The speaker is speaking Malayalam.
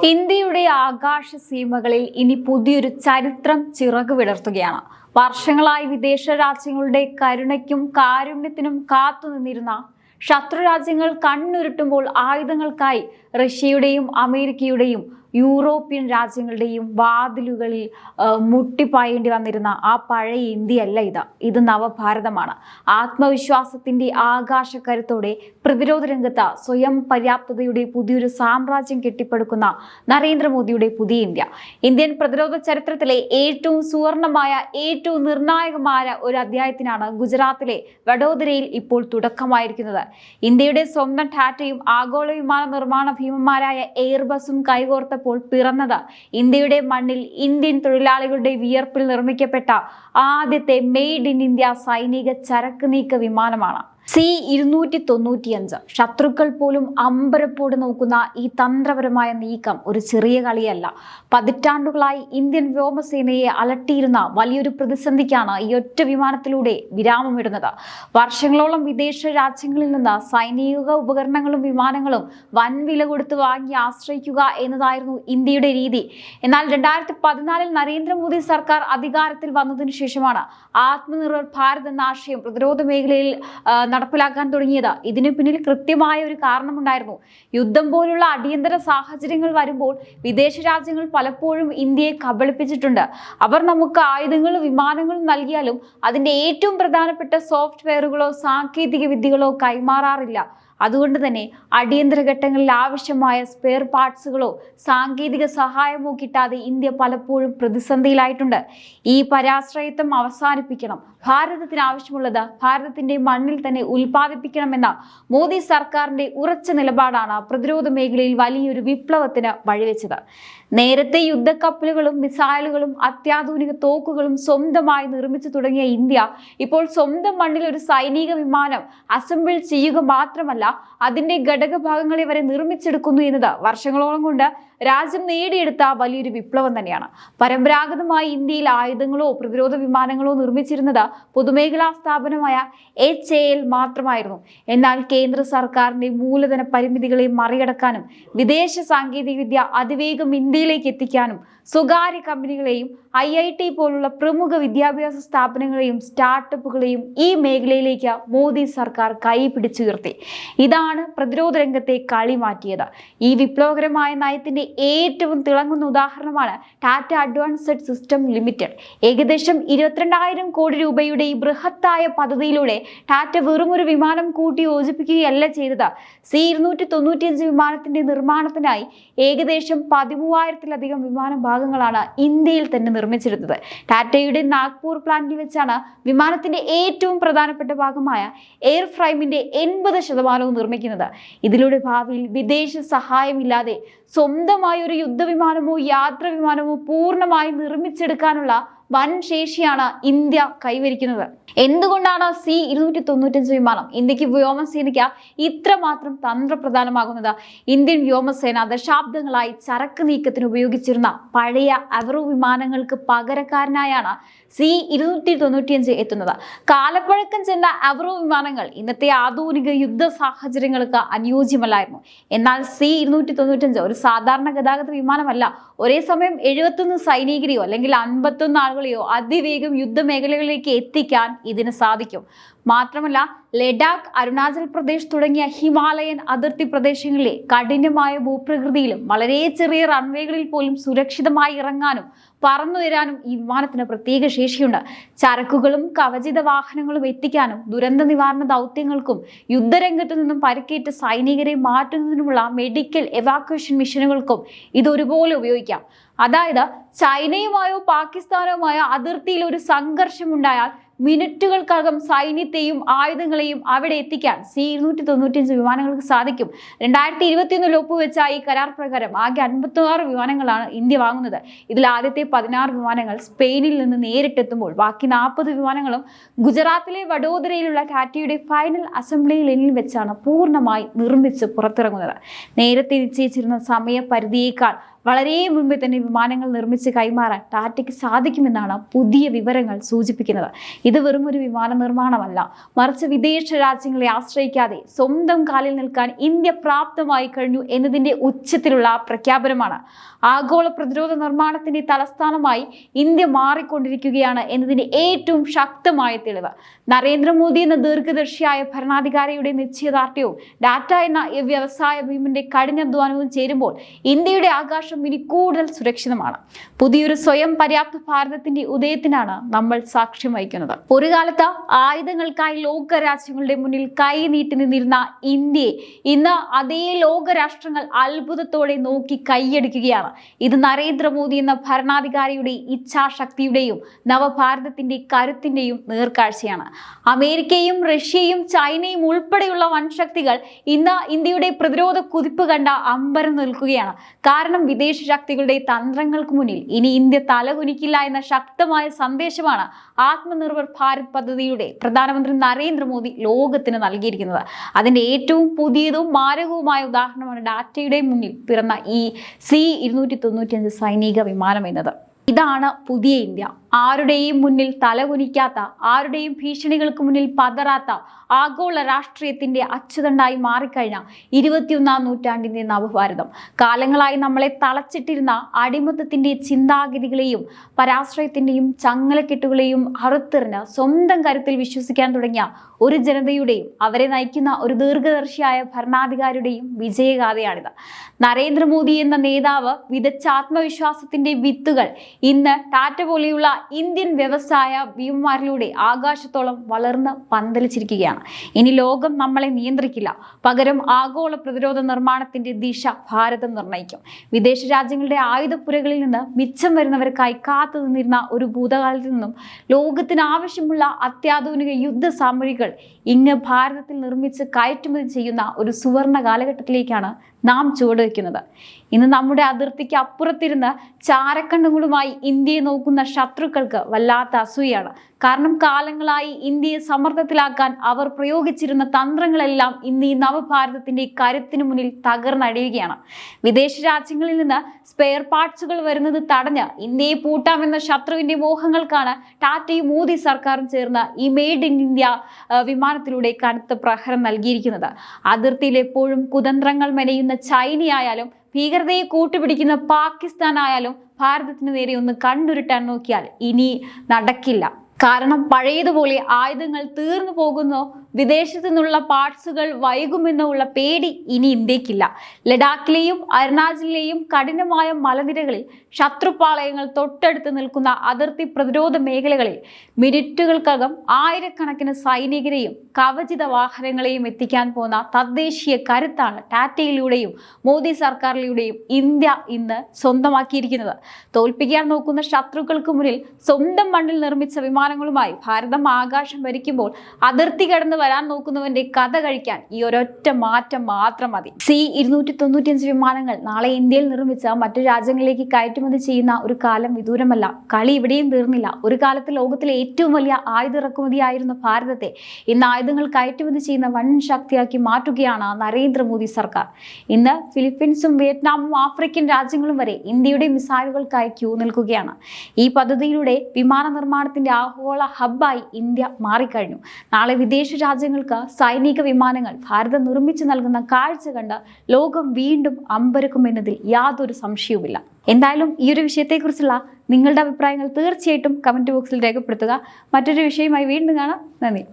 ഇന്ത്യയുടെ ആകാശ സീമകളിൽ ഇനി പുതിയൊരു ചരിത്രം ചിറകു വിടർത്തുകയാണ്. വർഷങ്ങളായി വിദേശ രാജ്യങ്ങളുടെ കരുണയ്ക്കും കാരുണ്യത്തിനും കാത്തുനിന്നിരുന്ന ശത്രുരാജ്യങ്ങൾ കണ്ണുരുട്ടുമ്പോൾ ആയുധങ്ങൾക്കായി റഷ്യയുടെയും അമേരിക്കയുടെയും യൂറോപ്യൻ രാജ്യങ്ങളുടെയും വാതിലുകളിൽ മുട്ടിപ്പായേണ്ടി വന്നിരുന്ന ആ പഴയ ഇന്ത്യയല്ല ഇത് നവഭാരതമാണ്. ആത്മവിശ്വാസത്തിന്റെ ആകാശക്കരുത്തോടെ പ്രതിരോധ രംഗത്ത് സ്വയം പര്യാപ്തതയുടെ പുതിയൊരു സാമ്രാജ്യം കെട്ടിപ്പടുക്കുന്ന നരേന്ദ്രമോദിയുടെ പുതിയ ഇന്ത്യ. ഇന്ത്യൻ പ്രതിരോധ ചരിത്രത്തിലെ ഏറ്റവും സുവർണമായ ഏറ്റവും നിർണായകമായ ഒരു അധ്യായത്തിനാണ് ഗുജറാത്തിലെ വഡോദരയിൽ ഇപ്പോൾ തുടക്കമായിരിക്കുന്നത്. ഇന്ത്യയുടെ സ്വന്തം ടാറ്റയും ആഗോള വിമാന നിർമ്മാണ ഭീമന്മാരായ എയർബസും കൈകോർത്തപ്പോൾ പിറന്നത് ഇന്ത്യയുടെ മണ്ണിൽ ഇന്ത്യൻ തൊഴിലാളികളുടെ വിയർപ്പിൽ നിർമ്മിക്കപ്പെട്ട ആദ്യത്തെ മെയ്ഡ് ഇൻ ഇന്ത്യ സൈനിക ചരക്ക് നീക്ക വിമാനമാണ്. C-295. ശത്രുക്കൾ പോലും അമ്പരപ്പോട് നോക്കുന്ന ഈ തന്ത്രപരമായ നീക്കം ഒരു ചെറിയ കളിയല്ല. പതിറ്റാണ്ടുകളായി ഇന്ത്യൻ വ്യോമസേനയെ അലട്ടിയിരുന്ന വലിയൊരു പ്രതിസന്ധിക്കാണ് ഈ ഒറ്റ വിമാനത്തിലൂടെ വിരാമമിടുന്നത്. വർഷങ്ങളോളം വിദേശ രാജ്യങ്ങളിൽ നിന്ന് സൈനിക ഉപകരണങ്ങളും വിമാനങ്ങളും വൻ വില കൊടുത്ത് വാങ്ങി ആശ്രയിക്കുക എന്നതായിരുന്നു ഇന്ത്യയുടെ രീതി. എന്നാൽ 2014 നരേന്ദ്രമോദി സർക്കാർ അധികാരത്തിൽ വന്നതിനു ശേഷമാണ് ആത്മനിർഭർ ഭാരത് എന്ന ആശയം പ്രതിരോധ മേഖലയിൽ നടപ്പിലാക്കാൻ തുടങ്ങിയത്. ഇതിനു പിന്നിൽ കൃത്യമായ ഒരു കാരണമുണ്ടായിരുന്നു. യുദ്ധം പോലുള്ള അടിയന്തര സാഹചര്യങ്ങൾ വരുമ്പോൾ വിദേശ രാജ്യങ്ങൾ പലപ്പോഴും ഇന്ത്യയെ കബളിപ്പിച്ചിട്ടുണ്ട്. അവർ നമുക്ക് ആയുധങ്ങളും വിമാനങ്ങളും നൽകിയാലും അതിന്റെ ഏറ്റവും പ്രധാനപ്പെട്ട സോഫ്റ്റ്വെയറുകളോ സാങ്കേതിക വിദ്യകളോ കൈമാറാറില്ല. അതുകൊണ്ട് തന്നെ അടിയന്തര ഘട്ടങ്ങളിൽ ആവശ്യമായ സ്പെയർ പാർട്സുകളോ സാങ്കേതിക സഹായമോ കിട്ടാതെ ഇന്ത്യ പലപ്പോഴും പ്രതിസന്ധിയിലായിട്ടുണ്ട്. ഈ പരാശ്രയത്വം അവസാനിപ്പിക്കണം. ഭാരതത്തിന് ആവശ്യമുള്ളത് ഭാരതത്തിന്റെ മണ്ണിൽ തന്നെ ഉൽപ്പാദിപ്പിക്കണമെന്ന മോദി സർക്കാരിന്റെ ഉറച്ച നിലപാടാണ് പ്രതിരോധ മേഖലയിൽ വലിയൊരു വിപ്ലവത്തിന് വഴിവെച്ചത്. നേരത്തെ യുദ്ധക്കപ്പലുകളും മിസൈലുകളും അത്യാധുനിക തോക്കുകളും സ്വന്തമായി നിർമ്മിച്ചു തുടങ്ങിയ ഇന്ത്യ ഇപ്പോൾ സ്വന്തം മണ്ണിൽ ഒരു സൈനിക വിമാനം അസംബിൾ ചെയ്യുക മാത്രമല്ല അതിന്റെ ഘടകഭാഗങ്ങളെ വരെ നിർമ്മിച്ചെടുക്കുന്നു എന്നത് വർഷങ്ങളോളം കൊണ്ട് രാജ്യം നേടിയെടുത്ത വലിയൊരു വിപ്ലവം തന്നെയാണ്. പരമ്പരാഗതമായി ഇന്ത്യയിൽ ആയുധങ്ങളോ പ്രതിരോധ വിമാനങ്ങളോ നിർമ്മിച്ചിരുന്നത് പൊതുമേഖലാ സ്ഥാപനമായ HAL മാത്രമായിരുന്നു. എന്നാൽ കേന്ദ്ര സർക്കാരിന്റെ മൂലധന പരിമിതികളെ മറികടക്കാനും വിദേശ സാങ്കേതികവിദ്യ അതിവേഗം ഇന്ത്യയിലേക്ക് എത്തിക്കാനും സ്വകാര്യ കമ്പനികളെയും IIT പോലുള്ള പ്രമുഖ വിദ്യാഭ്യാസ സ്ഥാപനങ്ങളെയും സ്റ്റാർട്ടപ്പുകളെയും ഈ മേഖലയിലേക്ക് മോദി സർക്കാർ കൈപിടിച്ചുയർത്തി. ഇതാണ് പ്രതിരോധ രംഗത്തെ കളി മാറ്റിയത്. ഈ വിപ്ലവകരമായ നയത്തിന്റെ ഏറ്റവും തിളങ്ങുന്ന ഉദാഹരണമാണ് ടാറ്റ അഡ്വാൻസ്ഡ് സിസ്റ്റം ലിമിറ്റഡ്. ഏകദേശം 22,000 കോടി രൂപയുടെ ഈ ബൃഹത്തായ പദ്ധതിയിലൂടെ ടാറ്റ വെറും ഒരു വിമാനം കൂട്ടി യോജിപ്പിക്കുകയല്ല ചെയ്തത്. C-295 വിമാനത്തിന്റെ നിർമ്മാണത്തിനായി ഏകദേശം 13,000-ലധികം വിമാന ഭാഗങ്ങളാണ് ഇന്ത്യയിൽ തന്നെ നിർമ്മിച്ചെടുത്തത്. ടാറ്റയുടെ നാഗ്പൂർ പ്ലാന്റിൽ വെച്ചാണ് വിമാനത്തിന്റെ ഏറ്റവും പ്രധാനപ്പെട്ട ഭാഗമായ എയർ ഫ്രെയിമിന്റെ 80% നിർമ്മിക്കുന്നത്. ഇതിലൂടെ ഭാവിയിൽ വിദേശ സഹായമില്ലാതെ സ്വന്തമായ ഒരു യുദ്ധവിമാനമോ യാത്രാ വിമാനമോ പൂർണ്ണമായി നിർമ്മിച്ചെടുക്കാനുള്ള വൻ ശേഷിയാണ് ഇന്ത്യ കൈവരിക്കുന്നത്. എന്തുകൊണ്ടാണ് C-295 വിമാനം ഇന്ത്യക്ക് വ്യോമസേനയ്ക്ക് ഇത്രമാത്രം തന്ത്രപ്രധാനമാകുന്നത്? ഇന്ത്യൻ വ്യോമസേന ദശാബ്ദങ്ങളായി ചരക്ക് നീക്കത്തിന് ഉപയോഗിച്ചിരുന്ന പഴയ അവറോ വിമാനങ്ങൾക്ക് പകരക്കാരനായാണ് C-295 എത്തുന്നത്. കാലപ്പഴക്കം ചെന്ന അവറോ വിമാനങ്ങൾ ഇന്നത്തെ ആധുനിക യുദ്ധ സാഹചര്യങ്ങൾക്ക് അനുയോജ്യമല്ലായിരുന്നു. എന്നാൽ C-295 ഒരു സാധാരണ ഗതാഗത വിമാനമല്ല. ഒരേ സമയം 71 സൈനികരെയോ അല്ലെങ്കിൽ 51 ആളുകളെയോ അതിവേഗം യുദ്ധമേഖലകളിലേക്ക് എത്തിക്കാൻ ഇതിന് സാധിക്കും. മാത്രമല്ല ലഡാക്ക്, അരുണാചൽ പ്രദേശ് തുടങ്ങിയ ഹിമാലയൻ അതിർത്തി പ്രദേശങ്ങളിലെ കഠിനമായ ഭൂപ്രകൃതിയിലും വളരെ ചെറിയ റൺവേകളിൽ പോലും സുരക്ഷിതമായി ഇറങ്ങാനും പറന്നുയരാനും ഈ വിമാനത്തിന് പ്രത്യേക ശേഷിയുണ്ട്. ചരക്കുകളും കവചിത വാഹനങ്ങളും എത്തിക്കാനും ദുരന്ത നിവാരണ ദൗത്യങ്ങൾക്കും യുദ്ധരംഗത്തു നിന്നും പരിക്കേറ്റ സൈനികരെ മാറ്റുന്നതിനുമുള്ള മെഡിക്കൽ എവാക്വേഷൻ മിഷനുകൾക്കും ഇതൊരുപോലെ ഉപയോഗിക്കാം. അതായത് ചൈനയുമായോ പാകിസ്ഥാനുമായോ അതിർത്തിയിൽ ഒരു സംഘർഷമുണ്ടായാൽ മിനിറ്റുകൾക്കകം സൈന്യത്തെയും ആയുധങ്ങളെയും അവിടെ എത്തിക്കാൻ C-295 വിമാനങ്ങൾക്ക് സാധിക്കും. 2021 ഒപ്പുവെച്ച ഈ കരാർ പ്രകാരം ആകെ 56 വിമാനങ്ങളാണ് ഇന്ത്യ വാങ്ങുന്നത്. ഇതിൽ ആദ്യത്തെ 16 വിമാനങ്ങൾ സ്പെയിനിൽ നിന്ന് നേരിട്ടെത്തുമ്പോൾ ബാക്കി 40 വിമാനങ്ങളും ഗുജറാത്തിലെ വഡോദരയിലുള്ള ടാറ്റയുടെ ഫൈനൽ അസംബ്ലി ലൈനിൽ വെച്ചാണ് പൂർണ്ണമായി നിർമ്മിച്ച് പുറത്തിറങ്ങുന്നത്. നേരത്തെ നിശ്ചയിച്ചിരുന്ന സമയപരിധിയേക്കാൾ വളരെ മുൻപേ തന്നെ വിമാനങ്ങൾ നിർമ്മിച്ച് കൈമാറാൻ ടാറ്റയ്ക്ക് സാധിക്കുമെന്നാണ് പുതിയ വിവരങ്ങൾ സൂചിപ്പിക്കുന്നത്. ഇത് വെറും ഒരു വിമാന നിർമ്മാണമല്ല, മറിച്ച് വിദേശ രാജ്യങ്ങളെ ആശ്രയിക്കാതെ സ്വന്തം കാലിൽ നിൽക്കാൻ ഇന്ത്യ പ്രാപ്തമായി കഴിഞ്ഞു എന്നതിന്റെ ഉച്ചത്തിലുള്ള പ്രഖ്യാപനമാണ്. ആഗോള പ്രതിരോധ നിർമ്മാണത്തിന്റെ തലസ്ഥാനമായി ഇന്ത്യ മാറിക്കൊണ്ടിരിക്കുകയാണ് എന്നതിന്റെ ഏറ്റവും ശക്തമായ തെളിവ് നരേന്ദ്രമോദി എന്ന ദീർഘദർശിയായ ഭരണാധികാരിയുടെ നിശ്ചയദാർഢ്യവും ടാറ്റ എന്ന വ്യവസായ ഭീമന്റെ കഠിനാധ്വാനവും ചേരുമ്പോൾ ഇന്ത്യയുടെ ആകാശം ഇനി കൂടുതൽ സുരക്ഷിതമാണ്. പുതിയൊരു സ്വയം പര്യാപ്ത ഭാരതത്തിന്റെ ഉദയത്തിനാണ് നമ്മൾ സാക്ഷ്യം വഹിക്കുന്നത്. ഒരു കാലത്ത് ആയുധങ്ങൾക്കായി ലോക രാജ്യങ്ങളുടെ മുന്നിൽ കൈ നീട്ടി നിന്നിരുന്ന ഇന്ത്യയെ ഇന്ന് അതേ ലോക രാഷ്ട്രങ്ങൾ അത്ഭുതത്തോടെ നോക്കി കൈയടിക്കുകയാണ്. ഇത് നരേന്ദ്രമോദി എന്ന ഭരണാധികാരിയുടെ ഇച്ഛാശക്തിയുടെയും നവഭാരതത്തിന്റെ കരുത്തിന്റെയും നേർക്കാഴ്ചയാണ്. അമേരിക്കയും റഷ്യയും ചൈനയും ഉൾപ്പെടെയുള്ള വൻശക്തികൾ ഇന്ന് ഇന്ത്യയുടെ പ്രതിരോധ കുതിപ്പ് കണ്ട അമ്പരം നിൽക്കുകയാണ്. കാരണം വിദേശ ശക്തികളുടെ തന്ത്രങ്ങൾക്ക് മുന്നിൽ ഇനി ഇന്ത്യ തലകുനിക്കില്ല എന്ന ശക്തമായ സന്ദേശമാണ് ആത്മനിർഭർ ഭാരത് പദ്ധതിയുടെ പ്രധാനമന്ത്രി നരേന്ദ്രമോദി ലോകത്തിന് നൽകിയിരിക്കുന്നത്. അതിന്റെ ഏറ്റവും പുതിയതും മാരകവുമായ ഉദാഹരണമാണ് ടാറ്റയുടെ മുന്നിൽ പിറന്ന ഈ C-295 സൈനിക വിമാനം എന്നത്. ഇതാണ് പുതിയ ഇന്ത്യ. ആരുടെയും മുന്നിൽ തലകുനിക്കാത്ത, ആരുടെയും ഭീഷണികൾക്ക് മുന്നിൽ പതറാത്ത ആഗോള രാഷ്ട്രീയത്തിന്റെ അച്ചുതണ്ടായി മാറിക്കഴിഞ്ഞ 21ാം നൂറ്റാണ്ടിന്റെ നവഭാരതം. കാലങ്ങളായി നമ്മളെ തളച്ചിട്ടിരുന്ന അടിമത്തത്തിന്റെ ചിന്താഗതികളെയും പരാശ്രയത്തിന്റെയും ചങ്ങലക്കെട്ടുകളെയും അറുത്തെറിഞ്ഞ് സ്വന്തം കരുത്തിൽ വിശ്വസിക്കാൻ തുടങ്ങിയ ഒരു ജനതയുടെയും അവരെ നയിക്കുന്ന ഒരു ദീർഘദർശിയായ ഭരണാധികാരിയുടെയും വിജയഗാഥയാണിത്. നരേന്ദ്രമോദി എന്ന നേതാവ് വിതച്ച ആത്മവിശ്വാസത്തിന്റെ വിത്തുകൾ ഇന്ന് ടാറ്റ പോലെയുള്ള ഇന്ത്യൻ വ്യവസായ വ്യൂഹമാരിലൂടെ ആകാശത്തോളം വളർന്ന് പന്തലിച്ചിരിക്കുകയാണ്. ഇനി ലോകം നമ്മളെ നിയന്ത്രിക്കില്ല, പകരം ആഗോള പ്രതിരോധ നിർമ്മാണത്തിന്റെ ദിശ ഭാരതം നിർണ്ണയിക്കും. വിദേശ രാജ്യങ്ങളുടെ ആയുധപ്പുരകളിൽ നിന്ന് മിച്ചം വരുന്നവർക്കായി കാത്തു നിന്നിരുന്ന ഒരു ഭൂതകാലത്തിൽ നിന്നും ലോകത്തിന് ആവശ്യമുള്ള അത്യാധുനിക യുദ്ധ സാമഗ്രികൾ ഇങ്ങ് ഭാരതത്തിൽ നിർമ്മിച്ച് കയറ്റുമതി ചെയ്യുന്ന ഒരു സുവർണ കാലഘട്ടത്തിലേക്കാണ് നാം ചുവടുവെക്കുന്നത്. ഇന്ന് നമ്മുടെ അതിർത്തിക്ക് അപ്പുറത്തിരുന്ന് ചാരക്കണ്ണുകളുമായി ഇന്ത്യയെ നോക്കുന്ന ശത്രുക്കൾക്ക് വല്ലാത്ത അസൂയാണ്. കാരണം കാലങ്ങളായി ഇന്ത്യയെ സമ്മർദ്ദത്തിലാക്കാൻ അവർ പ്രയോഗിച്ചിരുന്ന തന്ത്രങ്ങളെല്ലാം ഇന്ന് ഈ നവഭാരതത്തിന്റെ കരുത്തിന് മുന്നിൽ തകർന്നടിയുകയാണ്. വിദേശ രാജ്യങ്ങളിൽ നിന്ന് സ്പെയർ പാർട്സുകൾ വരുന്നത് തടഞ്ഞ് ഇന്ത്യയെ പൂട്ടാമെന്ന ശത്രുവിന്റെ മോഹങ്ങൾക്കാണ് ടാറ്റയും മോദി സർക്കാരും ചേർന്ന് ഈ മെയ്ഡ് ഇൻ ഇന്ത്യ വിമാനത്തിലൂടെ കനത്ത പ്രഹരം നൽകിയിരിക്കുന്നത്. അതിർത്തിയിൽ എപ്പോഴും കുതന്ത്രങ്ങൾ മെനയുന്ന ചൈനയായാലും ഭീകരതയെ കൂട്ടുപിടിക്കുന്ന പാകിസ്ഥാൻ ആയാലും ഭാരതത്തിന് നേരെ ഒന്ന് കണ്ണുരുട്ടാൻ നോക്കിയാൽ ഇനി നടക്കില്ല. കാരണം പഴയതുപോലെ ആയുധങ്ങൾ തീർന്നു പോകുന്നോ വിദേശത്തു നിന്നുള്ള പാർട്സുകൾ വൈകുമെന്നോ ഉള്ള പേടി ഇനി ഇന്ത്യക്കില്ല. ലഡാക്കിലെയും അരുണാചലിലെയും കഠിനമായ മലനിരകളിൽ ശത്രുപാളയങ്ങൾ തൊട്ടടുത്ത് നിൽക്കുന്ന അതിർത്തി പ്രതിരോധ മേഖലകളിൽ മിനിറ്റുകൾക്കകം ആയിരക്കണക്കിന് സൈനികരെയും കവചിത വാഹനങ്ങളെയും എത്തിക്കാൻ പോകുന്ന തദ്ദേശീയ കരുത്താണ് ടാറ്റയിലൂടെയും മോദി സർക്കാരിലൂടെയും ഇന്ത്യ ഇന്ന് സ്വന്തമാക്കിയിരിക്കുന്നത്. തോൽപ്പിക്കാൻ നോക്കുന്ന ശത്രുക്കൾക്ക് മുന്നിൽ സ്വന്തം മണ്ണിൽ നിർമ്മിച്ച വിമാനങ്ങളുമായി ഭാരതം ആകാശം ഭരിക്കുമ്പോൾ അതിർത്തി കടന്ന് വരാൻ നോക്കുന്നവന്റെ കഥ കഴിക്കാൻ ഈ ഒരൊറ്റ മാറ്റം മാത്രം മതി. C-295 വിമാനങ്ങൾ നാളെ ഇന്ത്യയിൽ നിർമ്മിച്ച മറ്റു രാജ്യങ്ങളിലേക്ക് കയറ്റുമതി ചെയ്യുന്ന ഒരു കാലം വിദൂരമല്ല. കളി ഇവിടെയും തീർന്നില്ല. ഒരു കാലത്ത് ലോകത്തിലെ ഏറ്റവും വലിയ ആയുധ ഇറക്കുമതിയായിരുന്ന ഭാരതത്തെ ഇന്ന് ആയുധങ്ങൾ കയറ്റുമതി ചെയ്യുന്ന വൻ ശക്തിയാക്കി മാറ്റുകയാണ് നരേന്ദ്രമോദി സർക്കാർ. ഇന്ന് ഫിലിപ്പീൻസും വിയറ്റ്നാമും ആഫ്രിക്കൻ രാജ്യങ്ങളും വരെ ഇന്ത്യയുടെ മിസൈലുകൾക്കായി ക്യൂ നിൽക്കുകയാണ്. ഈ പദ്ധതിയിലൂടെ വിമാന നിർമ്മാണത്തിന്റെ ആഗോള ഹബ്ബായി ഇന്ത്യ മാറിക്കഴിഞ്ഞു. നാളെ വിദേശ രാജ്യങ്ങൾക്ക് സൈനിക വിമാനങ്ങൾ ഭാരതം നിർമ്മിച്ചു നൽകുന്ന കാഴ്ച കണ്ട് ലോകം വീണ്ടും അമ്പരക്കുമെന്നതിൽ യാതൊരു സംശയവുമില്ല. എന്തായാലും ഈ ഒരു വിഷയത്തെക്കുറിച്ചുള്ള നിങ്ങളുടെ അഭിപ്രായങ്ങൾ തീർച്ചയായിട്ടും കമന്റ് ബോക്സിൽ രേഖപ്പെടുത്തുക. മറ്റൊരു വിഷയമായി വീണ്ടും കാണാം. നന്ദി.